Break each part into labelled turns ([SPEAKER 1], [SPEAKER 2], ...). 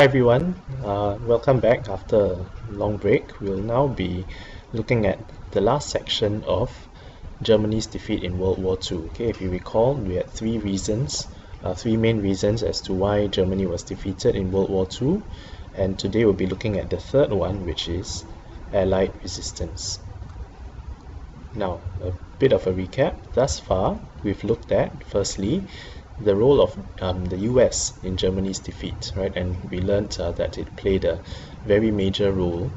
[SPEAKER 1] Hi everyone, welcome back after a long break. We'll now be looking at the last section of Germany's defeat in World War II. Okay, if you recall, we had three main reasons as to why Germany was defeated in World War II, and today we'll be looking at the third one, which is Allied resistance. Now, a bit of a recap. Thus far, we've looked at, firstly, the role of the US in Germany's defeat, right? And we learned that it played a very major role,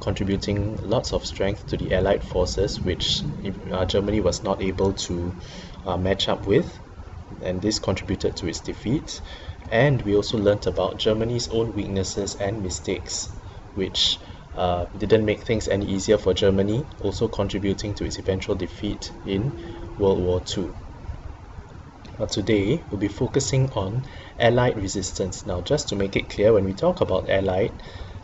[SPEAKER 1] contributing lots of strength to the Allied forces, which Germany was not able to match up with, and this contributed to its defeat. And we also learned about Germany's own weaknesses and mistakes, which didn't make things any easier for Germany, also contributing to its eventual defeat in World War II. Today, we'll be focusing on Allied resistance. Now, just to make it clear, when we talk about Allied,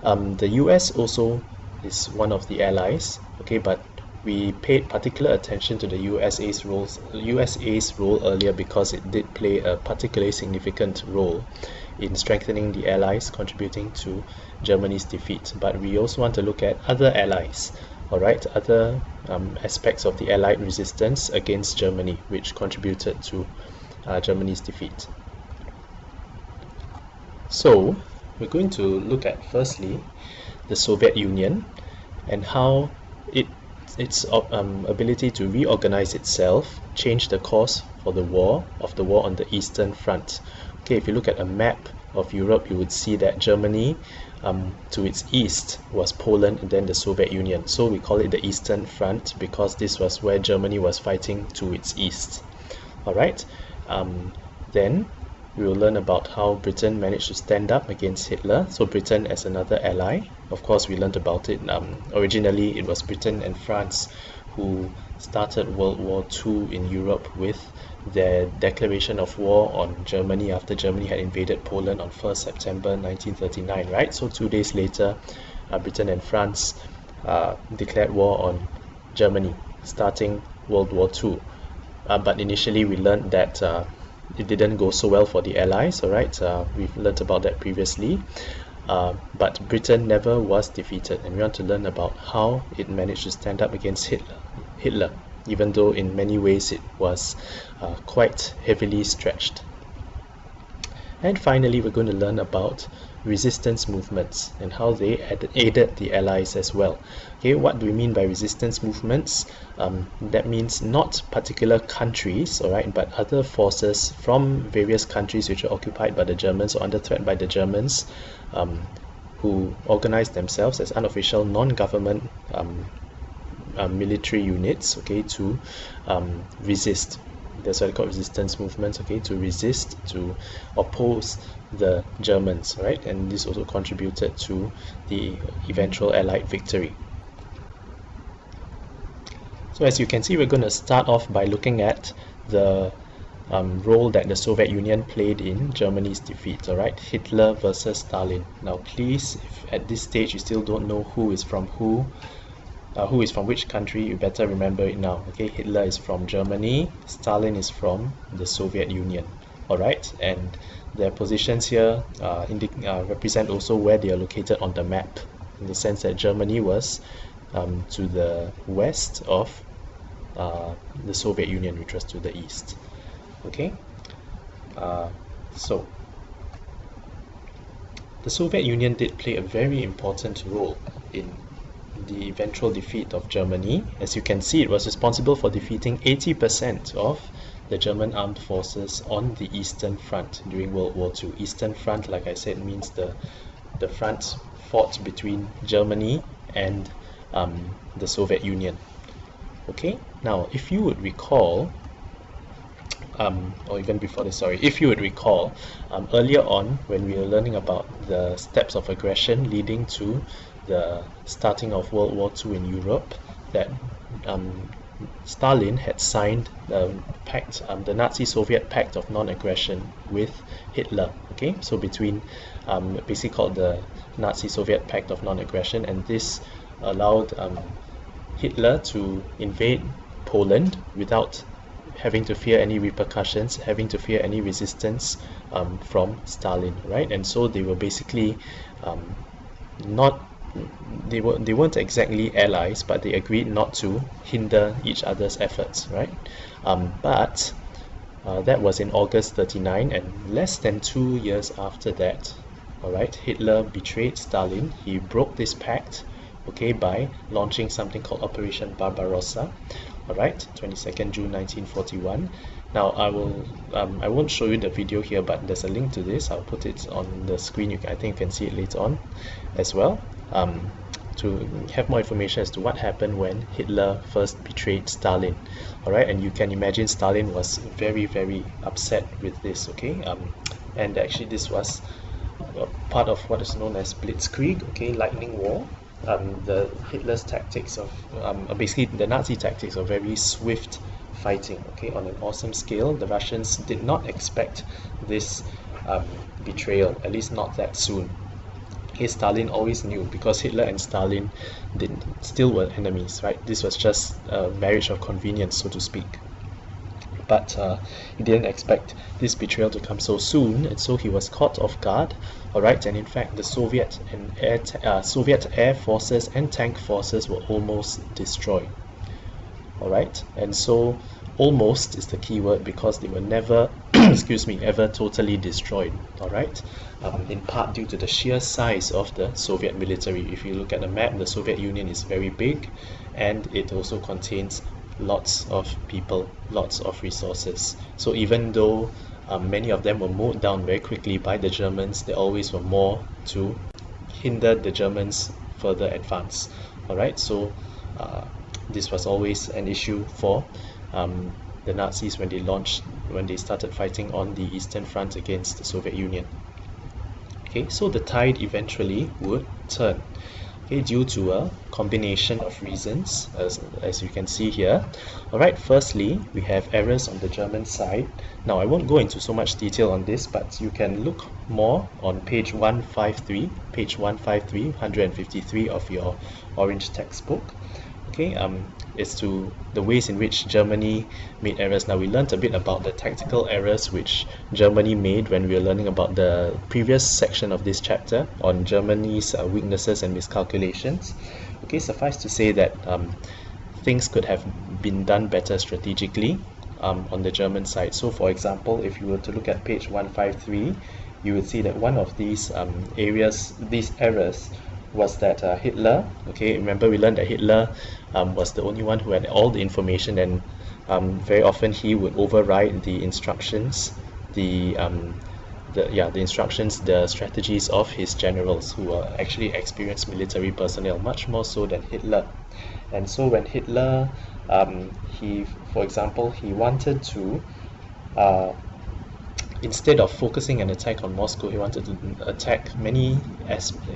[SPEAKER 1] the US also is one of the allies, okay, but we paid particular attention to the USA's role earlier because it did play a particularly significant role in strengthening the allies, contributing to Germany's defeat. But we also want to look at other allies, alright, other aspects of the Allied resistance against Germany, which contributed to Germany's defeat. So we're going to look at firstly the Soviet Union and how its ability to reorganize itself changed the course for the war on the Eastern Front. Okay, if you look at a map of Europe, you would see that Germany to its east was Poland and then the Soviet Union. So we call it the Eastern Front because this was where Germany was fighting to its east. Alright, then we will learn about how Britain managed to stand up against Hitler. So Britain as another ally. Of course, we learned about it. Originally, it was Britain and France who started World War II in Europe with their declaration of war on Germany after Germany had invaded Poland on 1st September 1939, right? So 2 days later, Britain and France declared war on Germany, starting World War II. But initially we learned that it didn't go so well for the Allies, alright? We've learned about that previously. But Britain never was defeated, and we want to learn about how it managed to stand up against Hitler, even though in many ways it was quite heavily stretched. And finally, we're going to learn about resistance movements and how they aided the Allies as well. Okay, what do we mean by resistance movements? That means not particular countries, alright, but other forces from various countries which are occupied by the Germans or under threat by the Germans, who organized themselves as unofficial non-government military units, okay, to resist. That's what they call resistance movements, okay, to resist, to oppose the Germans, right? And this also contributed to the eventual Allied victory. So as you can see, we're going to start off by looking at the role that the Soviet Union played in Germany's defeat, alright? Hitler versus Stalin. Now please, if at this stage you still don't know who is from which country, you better remember it now. Okay, Hitler is from Germany, Stalin is from the Soviet Union. Alright, and their positions here represent also where they are located on the map, in the sense that Germany was to the west of the Soviet Union, which was to the east. Okay, so the Soviet Union did play a very important role in the eventual defeat of Germany. As you can see, it was responsible for defeating 80% of the German armed forces on the Eastern Front during World War II. Eastern Front, like I said, means the front fought between Germany and the Soviet Union. Okay, now if you would recall, or even before this, sorry, if you would recall, earlier on when we were learning about the steps of aggression leading to the starting of World War II in Europe, that Stalin had signed the pact, the Nazi-Soviet Pact of Non-Aggression with Hitler. Okay, so between basically called the Nazi-Soviet Pact of Non-Aggression, and this allowed Hitler to invade Poland without having to fear any repercussions, having to fear any resistance from Stalin, right? And so they were basically not they weren't exactly allies, but they agreed not to hinder each other's efforts, right? But that was in August 39, and less than 2 years after that, all right, Hitler betrayed Stalin. He broke this pact, okay, by launching something called Operation Barbarossa, all right, 22nd June 1941. Now I won't show you the video here, but there's a link to this. I'll put it on the screen. I think you can see it later on as well, to have more information as to what happened when Hitler first betrayed Stalin. All right, and you can imagine Stalin was very, very upset with this, okay? And actually this was part of what is known as Blitzkrieg, okay, lightning war. The Hitler's tactics of basically the Nazi tactics of very swift fighting, okay, on an awesome scale. The Russians did not expect this betrayal, at least not that soon. Okay, Stalin always knew, because Hitler and Stalin still were enemies, right? This was just a marriage of convenience, so to speak. But he didn't expect this betrayal to come so soon, and so he was caught off guard. All right, and in fact, the Soviet air forces and tank forces were almost destroyed. All right, and so almost is the key word, because they were never, excuse me, ever totally destroyed. All right, in part due to the sheer size of the Soviet military. If you look at the map, the Soviet Union is very big, and it also contains lots of people, lots of resources. So even though many of them were mowed down very quickly by the Germans, there always were more to hinder the Germans' further advance. All right, so this was always an issue for the Nazis when they started fighting on the Eastern Front against the Soviet Union. Okay, so the tide eventually would turn, okay, due to a combination of reasons, as you can see here. All right, firstly, we have errors on the German side. Now, I won't go into so much detail on this, but you can look more on page 153, 153 of your orange textbook. Okay, as to the ways in which Germany made errors. Now, we learned a bit about the tactical errors which Germany made when we were learning about the previous section of this chapter on Germany's weaknesses and miscalculations. Okay, suffice to say that things could have been done better strategically on the German side. So, for example, if you were to look at page 153, you would see that one of these errors was that Hitler, okay, remember we learned that Hitler was the only one who had all the information, and very often he would override the instructions, the strategies of his generals, who were actually experienced military personnel, much more so than Hitler. And so when Hitler, for example, he wanted to instead of focusing an attack on Moscow, he wanted to attack many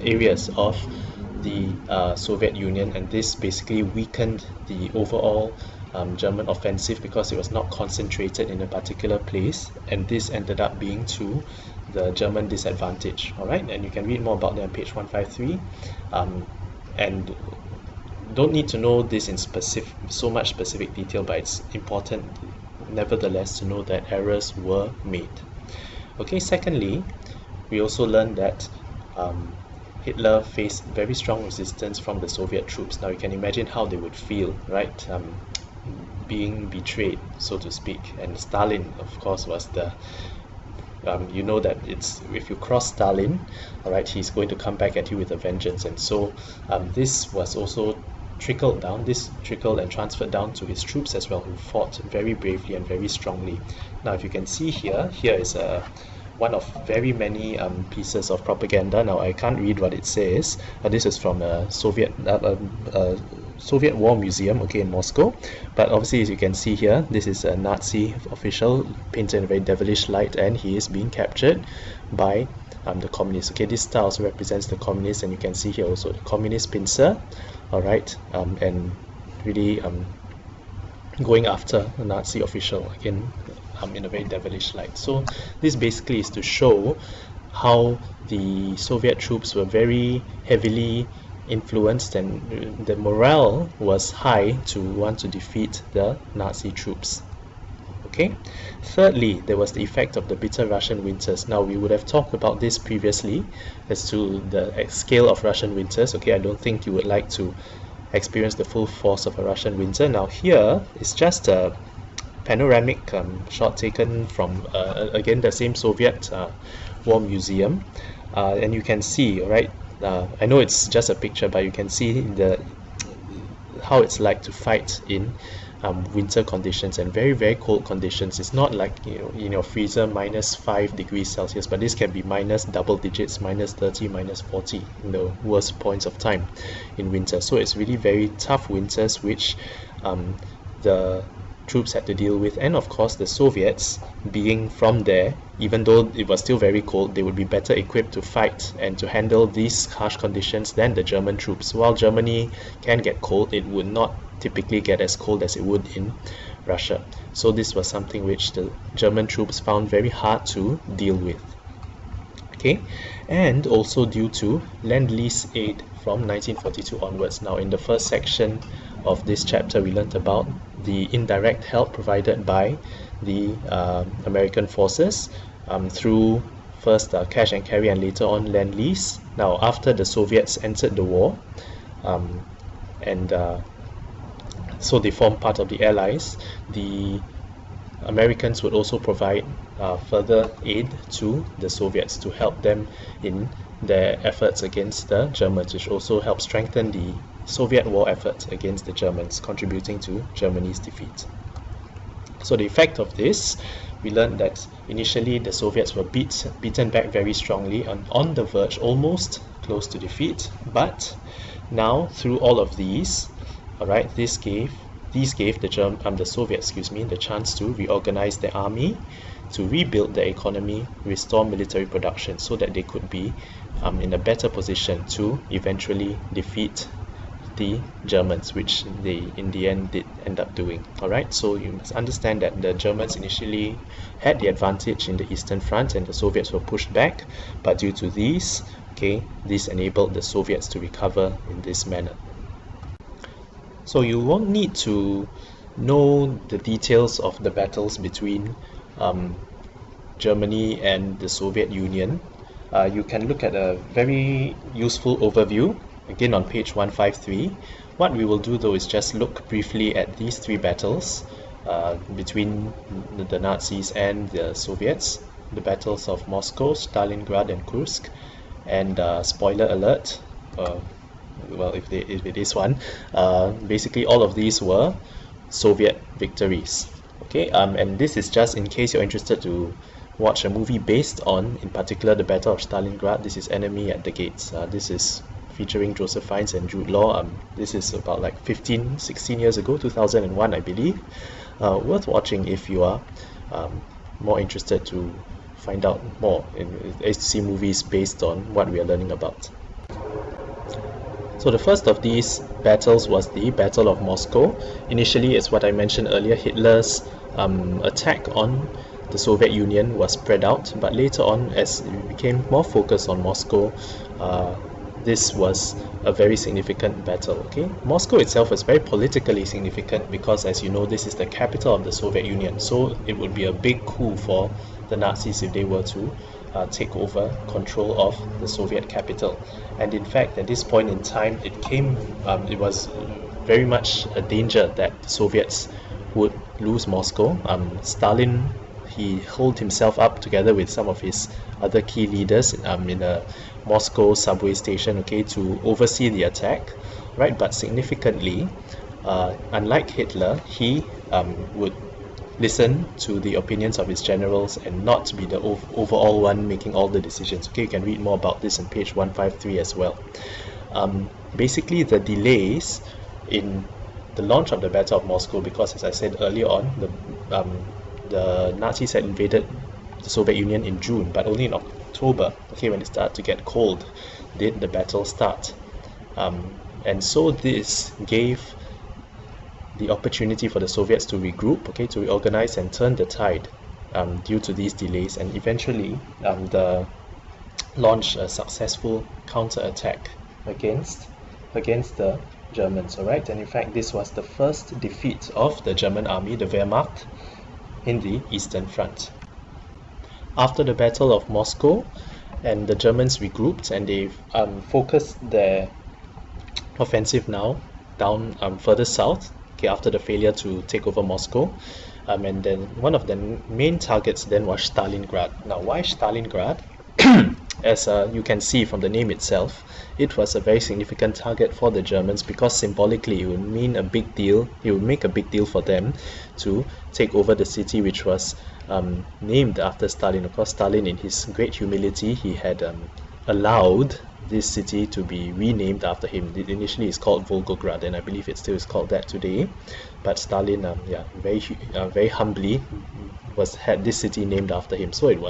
[SPEAKER 1] areas of the Soviet Union, and this basically weakened the overall German offensive, because it was not concentrated in a particular place, and this ended up being to the German disadvantage. All right, and you can read more about that on page 153, and don't need to know this in so much specific detail, but it's important nevertheless to know that errors were made. Okay, secondly, we also learned that Hitler faced very strong resistance from the Soviet troops. Now you can imagine how they would feel, right? Being betrayed, so to speak. And Stalin, of course, was the you know that if you cross Stalin, all right, he's going to come back at you with a vengeance. And so this was also trickled and transferred down to his troops as well, who fought very bravely and very strongly. Now, if you can see here is one of very many pieces of propaganda. Now, I can't read what it says. This is from a Soviet War Museum, okay, in Moscow. But obviously, as you can see here, this is a Nazi official painted in a very devilish light, and he is being captured by the communists. Okay, this star also represents the communists, and you can see here also the communist pincer. All right, and really going after a Nazi official again in a very devilish light. So this basically is to show how the Soviet troops were very heavily influenced, and the morale was high to want to defeat the Nazi troops. Okay. Thirdly, there was the effect of the bitter Russian winters. Now, we would have talked about this previously as to the scale of Russian winters. Okay, I don't think you would like to experience the full force of a Russian winter. Now, here is just a panoramic shot taken from again the same Soviet War Museum, and you can see, right? I know it's just a picture, but you can see how it's like to fight in winter conditions and very, very cold conditions. It's not like, you know, in your freezer -5 degrees Celsius, but this can be minus double digits, -30, -40 in the worst points of time in winter. So it's really very tough winters which the troops had to deal with. And of course, the Soviets, being from there, even though it was still very cold, they would be better equipped to fight and to handle these harsh conditions than the German troops. While Germany can get cold, it would not typically get as cold as it would in Russia. So this was something which the German troops found very hard to deal with. Okay, and also due to Lend-Lease aid from 1942 onwards. Now, in the first section of this chapter, we learned about the indirect help provided by the American forces through first cash and carry and later on Lend-Lease. Now, after the Soviets entered the war, so they formed part of the Allies, the Americans would also provide further aid to the Soviets to help them in their efforts against the Germans, which also helped strengthen the Soviet war effort against the Germans, contributing to Germany's defeat. So the effect of this, we learned that initially the Soviets were beaten back very strongly and on the verge, almost close to defeat. But now, through all of these, all right, these gave the Soviets, the chance to reorganize their army, to rebuild their economy, restore military production, so that they could be in a better position to eventually defeat the Germans, which they in the end did end up doing. Alright, so you must understand that the Germans initially had the advantage in the Eastern Front and the Soviets were pushed back, but due to these, this enabled the Soviets to recover in this manner. So you won't need to know the details of the battles between Germany and the Soviet Union. You can look at a very useful overview again on page 153. What we will do though is just look briefly at these three battles between the Nazis and the Soviets, the battles of Moscow, Stalingrad and Kursk, and spoiler alert, well, if it is one, basically all of these were Soviet victories. Okay, and this is just in case you're interested to watch a movie based on, in particular, the Battle of Stalingrad. This is Enemy at the Gates. This is featuring Joseph Fiennes and Jude Law. This is about like 16 years ago, 2001, I believe. Worth watching if you are more interested to find out more to see movies based on what we are learning about. So the first of these battles was the Battle of Moscow. Initially, as what I mentioned earlier, Hitler's attack on the Soviet Union was spread out, but later on, as it became more focused on Moscow, this was a very significant battle. Okay, Moscow itself was very politically significant because, as you know, this is the capital of the Soviet Union, so it would be a big coup for the Nazis if they were to take over control of the Soviet capital. And in fact, at this point in time, it was very much a danger that the Soviets would lose Moscow. Stalin, he holed himself up together with some of his other key leaders in a Moscow subway station, to oversee the attack, right? But significantly, unlike Hitler, he would listen to the opinions of his generals and not be the overall one making all the decisions. You can read more about this on page 153 as well. Basically, the delays in the launch of the Battle of Moscow, because as I said earlier on, the Nazis had invaded the Soviet Union in June, but only in October, when it started to get cold, did the battle start. And so this gave the opportunity for the Soviets to regroup, to reorganize and turn the tide due to these delays, and eventually launch a successful counterattack against the Germans. And in fact, this was the first defeat of the German army, the Wehrmacht, in the Eastern Front. After the Battle of Moscow, and the Germans regrouped and they focused their offensive now down further south, okay, after the failure to take over Moscow. And then one of the main targets then was Stalingrad. Now, why Stalingrad? As you can see from the name itself, it was a very significant target for the Germans because symbolically it would mean a big deal. It would make a big deal for them to take over the city, which was named after Stalin. Of course, Stalin, in his great humility, he had allowed this city to be renamed after him. Initially it's called Volgograd, and I believe it still is called that today. But Stalin, very humbly had this city named after him. So it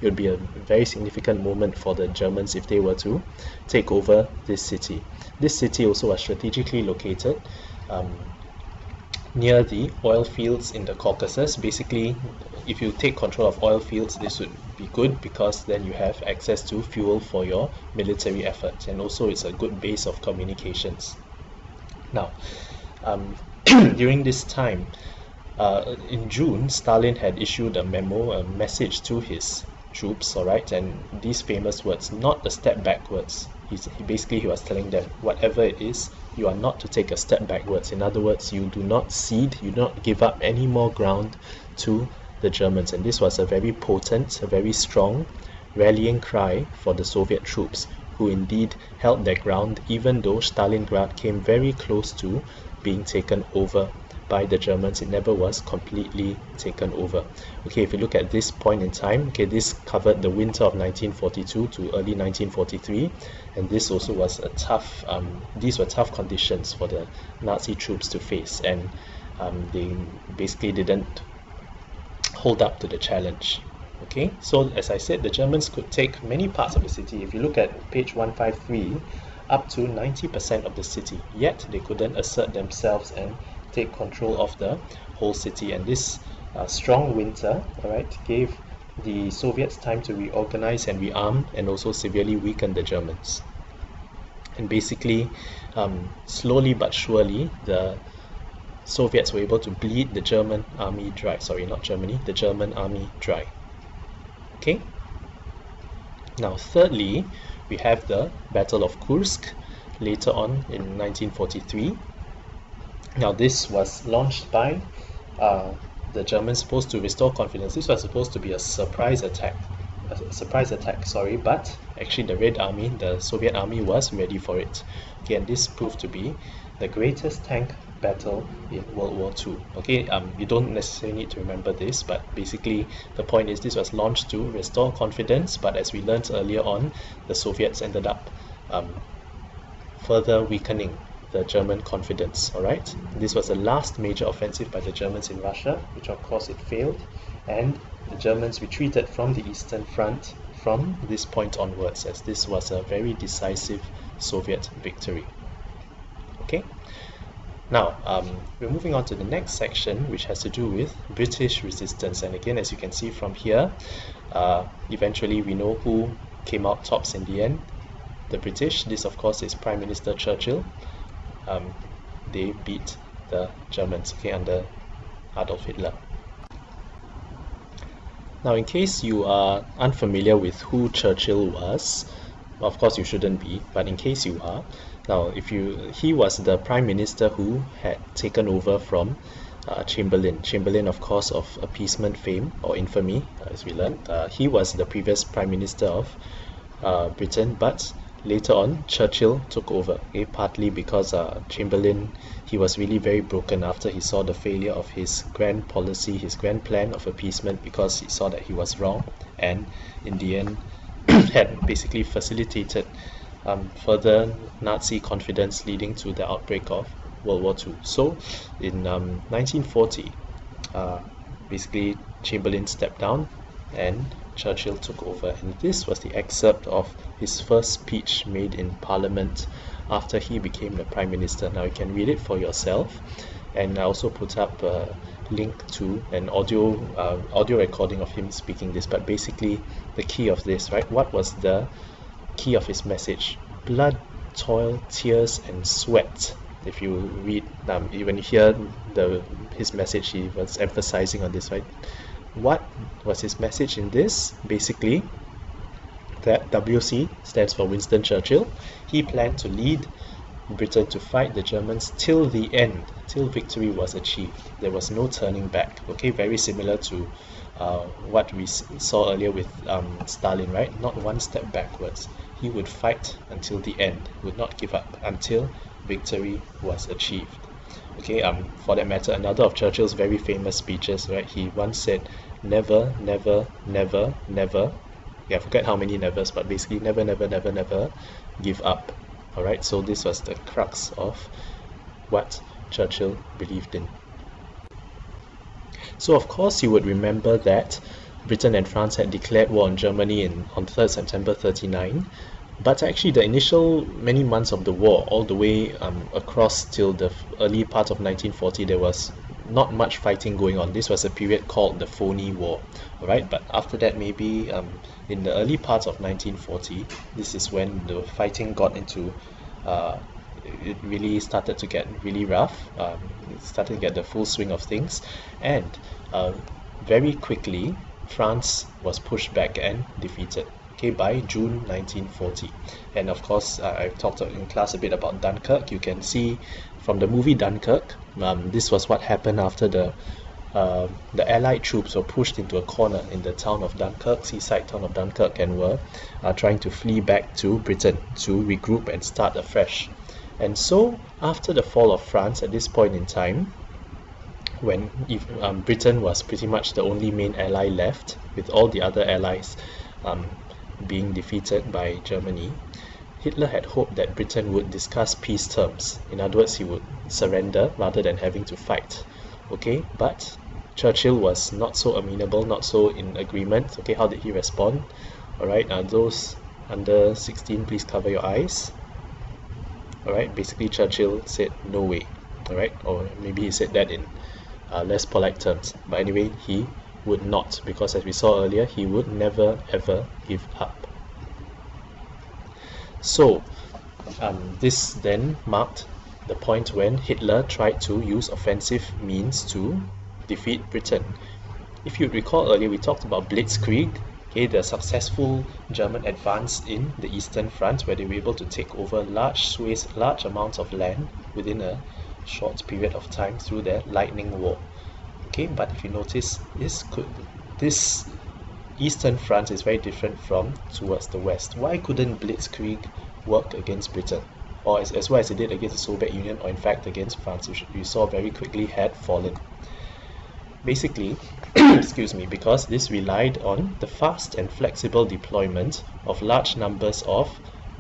[SPEAKER 1] would be a very significant moment for the Germans if they were to take over this city. This city also was strategically located near the oil fields in the Caucasus. Basically, if you take control of oil fields, this would be good because then you have access to fuel for your military efforts, and also it's a good base of communications. Now, during this time, in June, Stalin had issued a message to his troops, alright, and these famous words, not a step backwards. He was telling them, whatever it is, you are not to take a step backwards. In other words, you do not cede, you do not give up any more ground to the Germans. And this was a very potent, a very strong rallying cry for the Soviet troops, who indeed held their ground, even though Stalingrad came very close to being taken over by the Germans. It never was completely taken over. Okay, if you look at this point in time, okay, this covered the winter of 1942 to early 1943, and this also was a tough, these were tough conditions for the Nazi troops to face, and they basically didn't hold up to the challenge. Okay, so as I said, the Germans could take many parts of the city. If you look at page 153, up to 90% of the city, yet they couldn't assert themselves and take control of the whole city. And this strong winter, alright, gave the Soviets time to reorganize and rearm, and also severely weaken the Germans. And basically, slowly but surely, the Soviets were able to bleed the German army dry. Sorry, not Germany, the German army dry. Okay. Now, thirdly, we have the Battle of Kursk later on in 1943. Now, this was launched by the Germans, supposed to restore confidence. This was supposed to be a surprise attack. But actually the Red Army, the Soviet army, was ready for it. Again, this proved to be the greatest tank battle in World War II. Okay, you don't necessarily need to remember this, but basically the point is this was launched to restore confidence, but as we learned earlier on, the Soviets ended up further weakening the German confidence. Alright, this was the last major offensive by the Germans in Russia, which of course it failed, and the Germans retreated from the Eastern Front from this point onwards, as this was a very decisive Soviet victory. Okay, now we're moving on to the next section, which has to do with British resistance. And again, as you can see from here, eventually we know who came out tops in the end. The British. This of course is Prime Minister Churchill. They beat the Germans, okay, under Adolf Hitler. Now, in case you are unfamiliar with who Churchill was, of course you shouldn't be, but in case you are, now he was the Prime Minister who had taken over from Chamberlain. Chamberlain, of course, of appeasement fame or infamy, as we learned. He was the previous Prime Minister of Britain, but later on Churchill took over, okay, partly because Chamberlain, he was really very broken after he saw the failure of his grand policy, his grand plan of appeasement, because he saw that he was wrong, and in the end had basically facilitated further Nazi confidence, leading to the outbreak of World War II. So in 1940, basically Chamberlain stepped down and Churchill took over, and this was the excerpt of his first speech made in Parliament after he became the Prime Minister. Now you can read it for yourself, and I also put up a link to an audio recording of him speaking this. But basically the key of this, right, what was the key of his message? Blood, toil, tears and sweat If you read, when you hear his message, he was emphasizing on this, right? What was his message in this? Basically, that WC stands for Winston Churchill. He planned to lead Britain to fight the Germans till the end, till victory was achieved. There was no turning back. Okay, very similar to what we saw earlier with Stalin, right? Not one step backwards. He would fight until the end, would not give up until victory was achieved. Okay, for that matter, another of Churchill's very famous speeches, right? He once said, never, never, never, never. Yeah, I forget how many nevers, but basically never, never, never, never give up. Alright, so this was the crux of what Churchill believed in. So of course you would remember that Britain and France had declared war on Germany on 3rd September 39, but actually the initial many months of the war, all the way across till the early part of 1940, there was not much fighting going on. This was a period called the Phony War. Alright, but after that, maybe in the early parts of 1940, this is when the fighting got into it really started to get really rough. It started to get the full swing of things, and very quickly France was pushed back and defeated, okay, by June 1940. And of course, I've talked in class a bit about Dunkirk. You can see from the movie Dunkirk, this was what happened after the Allied troops were pushed into a corner in the town of Dunkirk, seaside town of Dunkirk, and were trying to flee back to Britain to regroup and start afresh. And so, after the fall of France, at this point in time, when Britain was pretty much the only main ally left, with all the other allies being defeated by Germany, Hitler had hoped that Britain would discuss peace terms. In other words, he would surrender rather than having to fight. Okay, but Churchill was not so amenable, not so in agreement. Okay, how did he respond? Alright, those under 16, please cover your eyes. Alright, basically Churchill said no way. Alright, or maybe he said that in less polite terms. But anyway, he would not, because as we saw earlier, he would never ever give up. So, this then marked the point when Hitler tried to use offensive means to defeat Britain. If you recall earlier, we talked about Blitzkrieg, okay, the successful German advance in the Eastern Front, where they were able to take over large amounts of land within a short period of time through their Lightning War. Okay, but if you notice, this Eastern Front is very different from towards the West. Why couldn't Blitzkrieg work against Britain? Or as well as it did against the Soviet Union, or in fact against France, which we saw very quickly had fallen. Basically, excuse me, because this relied on the fast and flexible deployment of large numbers of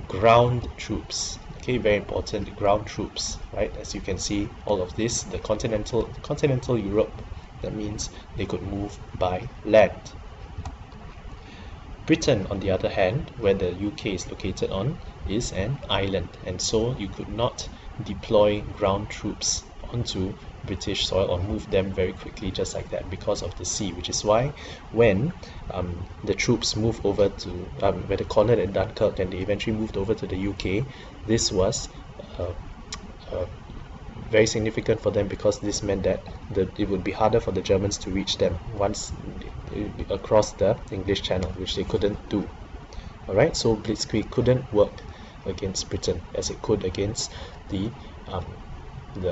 [SPEAKER 1] ground troops. Okay, very important, ground troops, right? As you can see, all of this, the continental Europe, that means they could move by land. Britain, on the other hand, where the UK is located on, is an island, and so you could not deploy ground troops onto British soil or move them very quickly just like that because of the sea, which is why when the troops moved over to where they cornered at Dunkirk and they eventually moved over to the UK, this was very significant for them, because this meant that it would be harder for the Germans to reach them once across the English Channel, which they couldn't do. Alright, so Blitzkrieg couldn't work against Britain as it could against the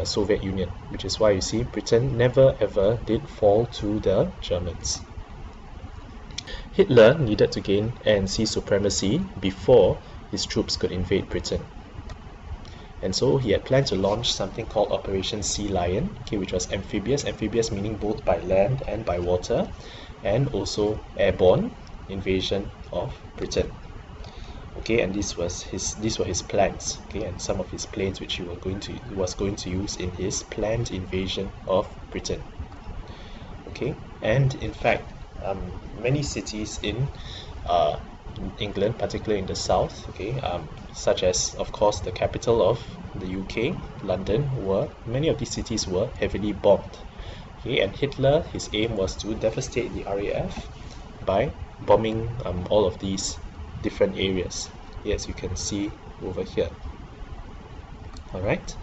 [SPEAKER 1] Soviet Union, which is why you see Britain never ever did fall to the Germans. Hitler needed to gain ANC supremacy before his troops could invade Britain. And so he had planned to launch something called Operation Sea Lion, okay, which was amphibious meaning both by land and by water, and also airborne invasion of Britain. Okay, and these were his plans, okay, and some of his planes which he was going to use in his planned invasion of Britain. Okay, and in fact, many cities in England, particularly in the south, okay, such as of course the capital of the UK, London, many of these cities were heavily bombed. Okay, and Hitler, his aim was to devastate the RAF by bombing all of these different areas, as you can see over here. Alright,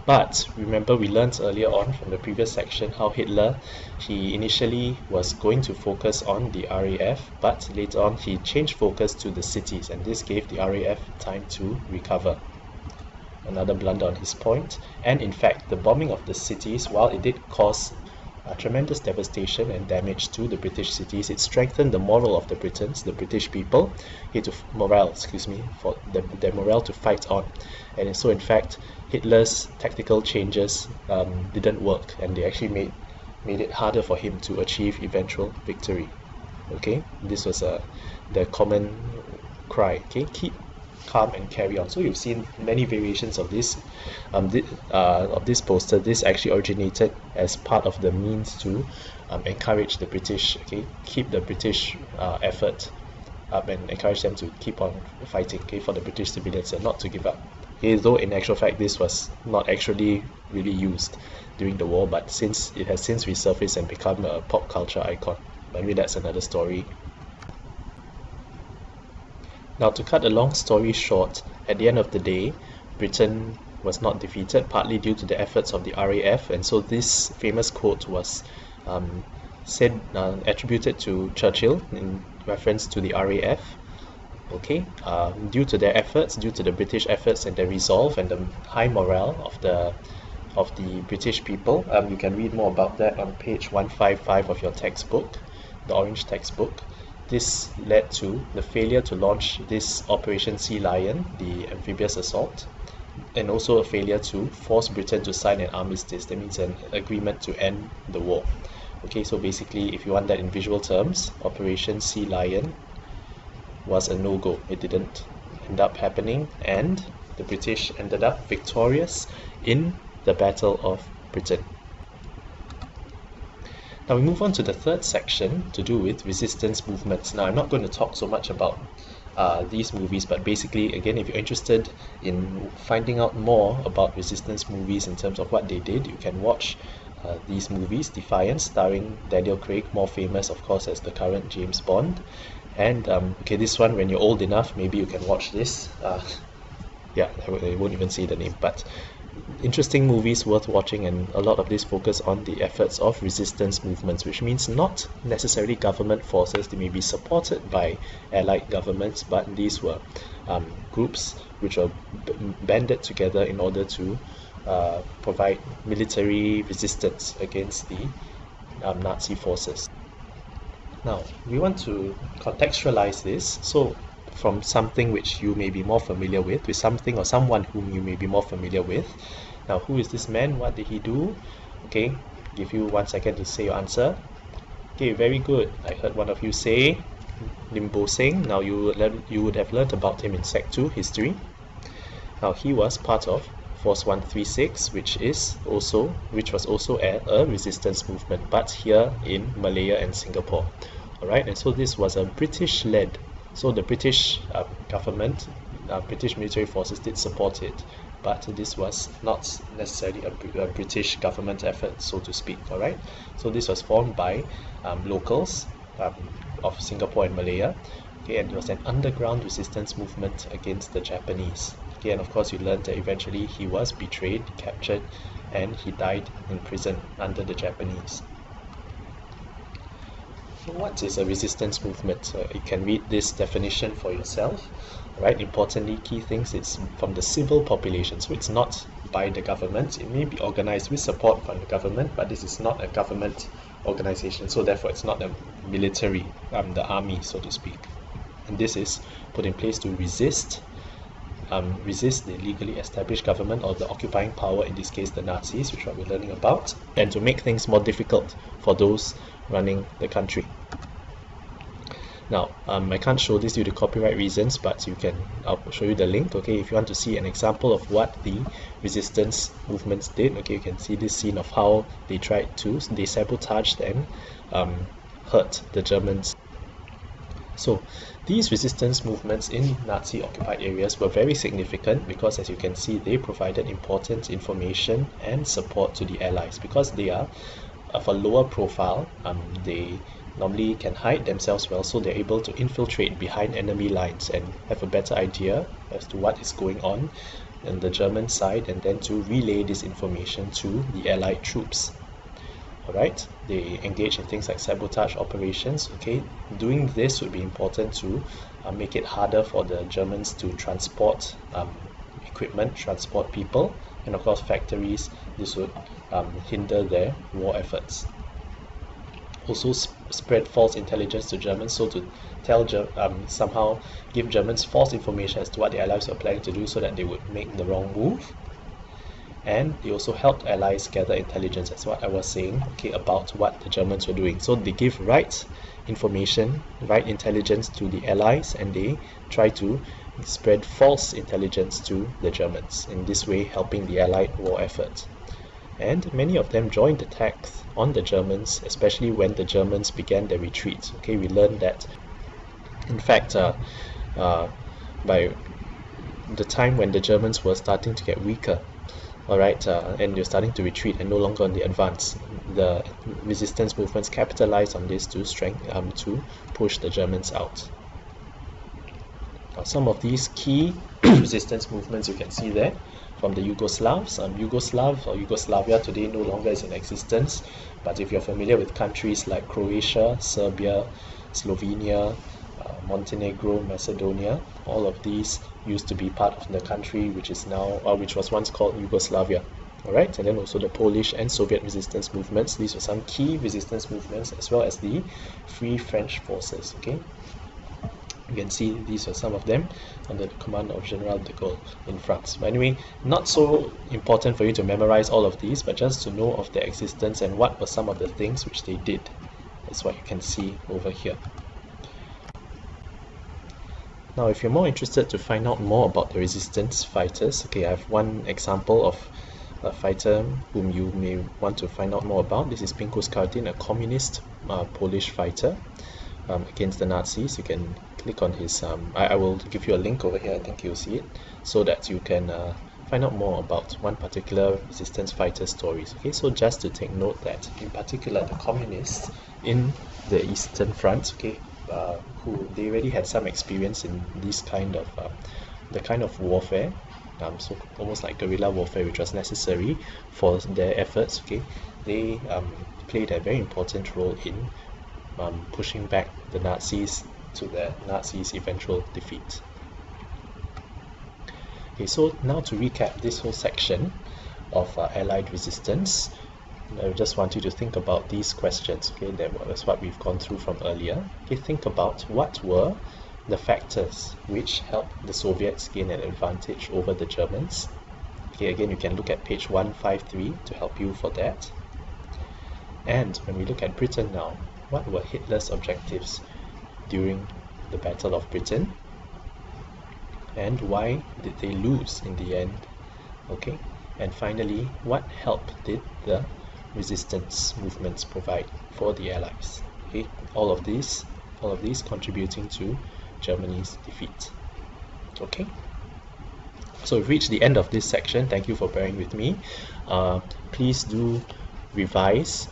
[SPEAKER 1] But remember, we learned earlier on from the previous section how Hitler, he initially was going to focus on the RAF, but later on he changed focus to the cities, and this gave the RAF time to recover. Another blunder on his point. And in fact, the bombing of the cities, while it did cause tremendous devastation and damage to the British cities, it strengthened the morale of the Britons, the British people, for their morale to fight on. And so in fact, Hitler's tactical changes didn't work, and they actually made it harder for him to achieve eventual victory. Okay, this was the common cry. Okay, keep calm and carry on. So you've seen many variations of this poster. This actually originated as part of the means to encourage the British, okay, keep the British effort up and encourage them to keep on fighting, okay, for the British civilians and not to give up. Okay, though in actual fact this was not actually really used during the war, but since it has since resurfaced and become a pop culture icon. But anyway, that's another story. Now, to cut a long story short, at the end of the day, Britain was not defeated, partly due to the efforts of the RAF, and so this famous quote was attributed to Churchill in reference to the RAF. Okay, due to their efforts, due to the British efforts and their resolve and the high morale of the British people, you can read more about that on page 155 of your textbook, the orange textbook. This led to the failure to launch this Operation Sea Lion, the amphibious assault, and also a failure to force Britain to sign an armistice. That means an agreement to end the war. Okay, so basically, if you want that in visual terms, Operation Sea Lion was a no-go. It didn't end up happening, and the British ended up victorious in the Battle of Britain. Now we move on to the third section to do with resistance movements. Now I'm not going to talk so much about these movies, but basically, again, if you're interested in finding out more about resistance movies in terms of what they did, you can watch these movies. Defiance, starring Daniel Craig, more famous of course as the current James Bond, and okay, this one, when you're old enough, maybe you can watch this. Yeah, I won't even say the name, but interesting movies worth watching, and a lot of this focus on the efforts of resistance movements, which means not necessarily government forces. They may be supported by allied governments, but these were groups which are banded together in order to provide military resistance against the Nazi forces. Now, we want to contextualize this, so from something which you may be more familiar with something or someone whom you may be more familiar with. Now, who is this man? What did he do? Okay, give you 1 second to say your answer. Okay, very good. I heard one of you say Lim Bo Seng. Now, you would have learned about him in Sec 2 history. Now, he was part of Force 136, which was also a resistance movement, but here in Malaya and Singapore. Alright, and so this was a British-led. So the British government, British military forces did support it, but this was not necessarily a British government effort, so to speak. Alright, so this was formed by locals of Singapore and Malaya. Okay, and it was an underground resistance movement against the Japanese. Okay, and of course you learned that eventually he was betrayed, captured, and he died in prison under the Japanese. What is a resistance movement? You can read this definition for yourself. Right? Importantly, key things, it's from the civil population, so it's not by the government. It may be organized with support from the government, but this is not a government organization, so therefore it's not a military, the army, so to speak. And this is put in place to resist the legally established government or the occupying power, in this case the Nazis, which is what we're learning about, and to make things more difficult for those running the country. Now, I can't show this due to copyright reasons, but I'll show you the link. Okay, if you want to see an example of what the resistance movements did, okay, you can see this scene of how they sabotaged and hurt the Germans. So these resistance movements in Nazi-occupied areas were very significant because, as you can see, they provided important information and support to the Allies. Because they are of a lower profile, they normally can hide themselves well, so they're able to infiltrate behind enemy lines and have a better idea as to what is going on and the German side, and then to relay this information to the Allied troops. Alright, they engage in things like sabotage operations. Okay, doing this would be important to make it harder for the Germans to transport equipment, transport people, and of course factories. This would hinder their war efforts. Also spread false intelligence to Germans, so to tell somehow give Germans false information as to what the Allies were planning to do, so that they would make the wrong move. And they also helped Allies gather intelligence, that's what I was saying, okay, about what the Germans were doing. So they give right information, right intelligence to the Allies, and they try to spread false intelligence to the Germans, in this way helping the Allied war effort. And many of them joined attacks on the Germans, especially when the Germans began their retreat. Okay, we learned that, in fact, by the time when the Germans were starting to get weaker, alright, and they're starting to retreat and no longer on the advance, the resistance movements capitalized on this to to push the Germans out. Now, some of these key resistance movements you can see there from the Yugoslavs. Yugoslavia today no longer is in existence, but if you're familiar with countries like Croatia, Serbia, Slovenia, Montenegro, Macedonia, all of these used to be part of the country which is now, which was once called Yugoslavia. Alright, and then also the Polish and Soviet resistance movements. These were some key resistance movements, as well as the Free French forces. Okay, you can see these are some of them under the command of General de Gaulle in France. But anyway, not so important for you to memorize all of these, but just to know of their existence and what were some of the things which they did. That's what you can see over here. Now, if you're more interested to find out more about the resistance fighters, okay, I have one example of a fighter whom you may want to find out more about. This is Pinkus Kartin, a communist Polish fighter against the Nazis. You can click on his, I will give you a link over here, I think you'll see it, so that you can find out more about one particular resistance fighter stories. Okay, so just to take note that in particular the communists in the Eastern Front, okay, who they already had some experience in this kind of the kind of warfare, so almost like guerrilla warfare, which was necessary for their efforts. Okay, they played a very important role in pushing back the Nazis to the Nazis' eventual defeat. Okay, so now to recap this whole section of Allied resistance, I just want you to think about these questions. Okay, that was what we've gone through from earlier. Okay, think about what were the factors which helped the Soviets gain an advantage over the Germans. Okay, again, you can look at page 153 to help you for that. And when we look at Britain now, what were Hitler's objectives during the Battle of Britain? And why did they lose in the end? Okay, and finally, what help did the resistance movements provide for the Allies? Okay, all of these contributing to Germany's defeat. Okay, so we've reached the end of this section. Thank you for bearing with me. Please do revise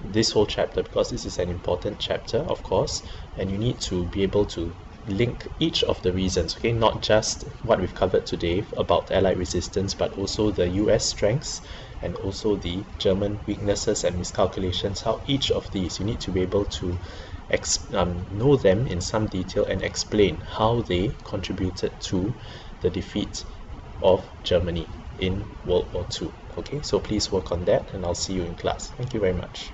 [SPEAKER 1] this whole chapter, because this is an important chapter, of course, and you need to be able to link each of the reasons, okay, not just what we've covered today about Allied resistance, but also the US strengths and also the German weaknesses and miscalculations. How each of these, you need to be able to know them in some detail and explain how they contributed to the defeat of Germany in World War II. Okay, so please work on that, and I'll see you in class. Thank you very much.